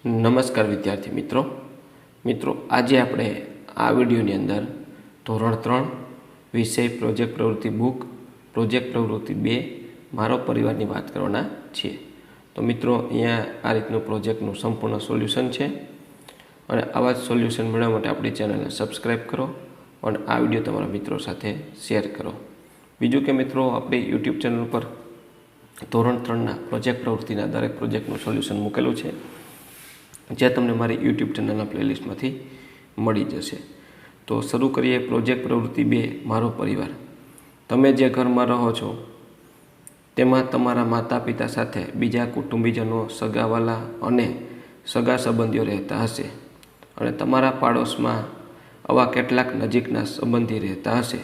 નમસ્કાર વિદ્યાર્થી મિત્રો આજે આપણે આ વિડીયોની અંદર ધોરણ 3 વિષય પ્રોજેક્ટ પ્રવૃત્તિ બુક પ્રોજેક્ટ પ્રવૃત્તિ 2 મારો પરિવારની વાત કરવાના છીએ। તો મિત્રો અહીંયા આ રીતનું પ્રોજેક્ટનું સંપૂર્ણ સોલ્યુશન છે અને આવા જ સોલ્યુશન મેળવવા માટે આપણી ચેનલને સબસ્ક્રાઈબ કરો અને આ વિડીયો તમારા મિત્રો સાથે શેર કરો। બીજું કે મિત્રો આપણી યુટ્યુબ ચેનલ પર ધોરણ 3ના પ્રોજેક્ટ પ્રવૃત્તિના દરેક પ્રોજેક્ટનું સોલ્યુશન મૂકેલું છે, જે તમને મારી યુટ્યુબ ચેનલના પ્લેલિસ્ટમાંથી મળી જશે। તો શરૂ કરીએ પ્રોજેક્ટ પ્રવૃત્તિ 2 મારો પરિવાર। તમે જે ઘરમાં રહો છો તેમાં તમારા માતા પિતા સાથે બીજા કુટુંબીજનો, સગાવાલા અને સગા સંબંધીઓ રહેતા હશે અને તમારા પાડોશમાં આવા કેટલાક નજીકના સંબંધી રહેતા હશે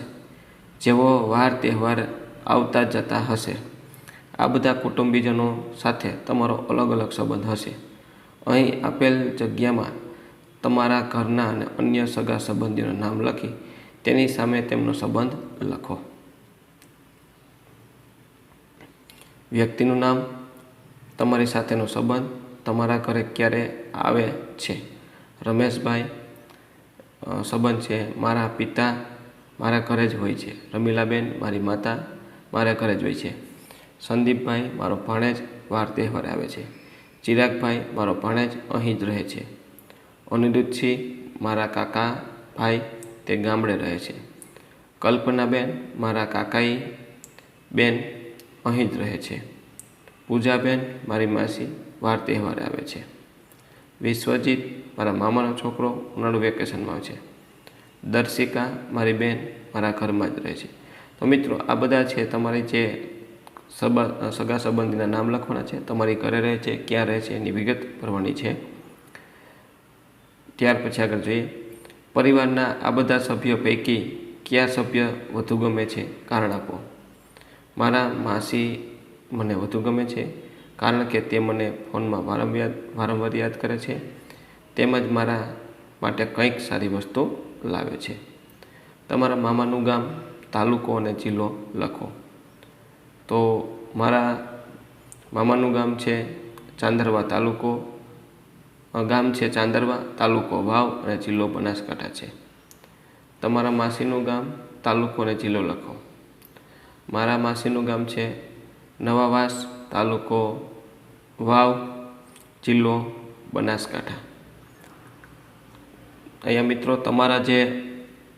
જેઓ વાર તહેવાર આવતા જતા હશે। આ બધા કુટુંબીજનો સાથે તમારો અલગ અલગ સંબંધ હશે। અહીં આપેલ જગ્યામાં તમારા ઘરના અને અન્ય સગા સંબંધીઓના નામ લખી તેની સામે તેમનો સંબંધ લખો। વ્યક્તિનું નામ, તમારી સાથેનો સંબંધ, તમારા ઘરે ક્યારે આવે છે। રમેશભાઈ, સંબંધ છે મારા પિતા મારા ઘરે જ હોય છે। રમીલાબેન, મારી માતા મારા ઘરે જ હોય છે। સંદીપભાઈ, મારો ભાણેજ, વાર તહેવારે આવે છે। ચિરાગભાઈ, મારો ભાણેજ અહીં જ રહે છે। અનિરુદ્ધસિંહ, મારા કાકા ભાઈ, તે ગામડે રહે છે। કલ્પનાબેન, મારા કાકાઈ બેન અહીં જ રહે છે। પૂજાબેન, મારી માસી, વાર તહેવારે આવે છે। વિશ્વજીત, મારા મામાનો છોકરો, ઉનાળુ વેકેશનમાં આવે છે। દર્શિકા, મારી બેન, મારા ઘરમાં જ રહે છે। તો મિત્રો આ બધા છે તમારી જે સગા સંબંધીના નામ લખવાના છે, તમારી ઘરે રહે છે, ક્યાં રહે છે એની વિગત ભરવાની છે। ત્યાર પછી આગળ જોઈએ, પરિવારના આ બધા સભ્યો પૈકી કયા સભ્ય વધુ ગમે છે, કારણ આપો। મારા માસી મને વધુ ગમે છે કારણ કે તે મને ફોનમાં વારંવાર યાદ કરે છે તેમજ મારા માટે કંઈક સારી વસ્તુ લાવે છે। તમારા મામાનું ગામ, તાલુકો અને જિલ્લો લખો। તો મારા મામાનું ગામ છે ચાંદરવા, તાલુકો વાવ અને જિલ્લો બનાસકાંઠા છે। તમારા માસીનું ગામ, તાલુકો અને જિલ્લો લખો। મારા માસીનું ગામ છે નવાવાસ, તાલુકો વાવ, જિલ્લો બનાસકાંઠા। અહીંયા મિત્રો તમારા જે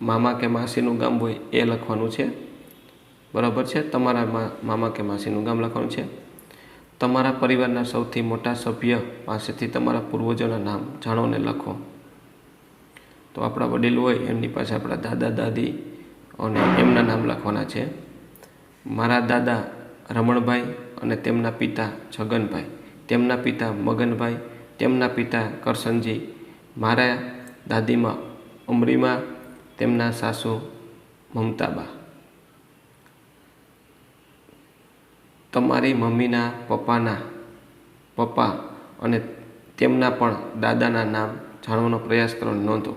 મામા કે માસીનું ગામ હોય એ લખવાનું છે, બરાબર છે। તમારા મામા કે માસીનું ગામ લખવાનું છે। તમારા પરિવારના સૌથી મોટા સભ્ય પાસેથી તમારા પૂર્વજોના નામ જાણો અને લખો। તો આપણા વડીલ હોય એમની પાસે આપણા દાદા દાદી અને એમના નામ લખવાના છે। મારા દાદા રમણભાઈ અને તેમના પિતા છગનભાઈ, તેમના પિતા મગનભાઈ, તેમના પિતા કરશનજી, મારા દાદીમાં અમરીમા, તેમના સાસુ મમતાબા। તમારી મમ્મીના પપ્પા અને તેમના પણ દાદાના નામ જાણવાનો પ્રયાસ કરવાની નોંધો।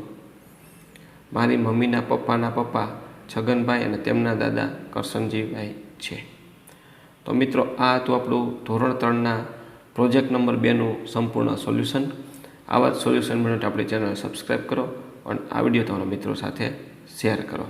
મારી મમ્મીના પપ્પાના પપ્પા છગનભાઈ અને તેમના દાદા કરશનજીભાઈ છે। તો મિત્રો આ હતું આપણું ધોરણ 3ના પ્રોજેક્ટ નંબર 2નું સંપૂર્ણ સોલ્યુશન। આવા જ સોલ્યુશન માટે આપણી ચેનલ સબસ્ક્રાઈબ કરો અને આ વિડીયો તમારા મિત્રો સાથે શેર કરો।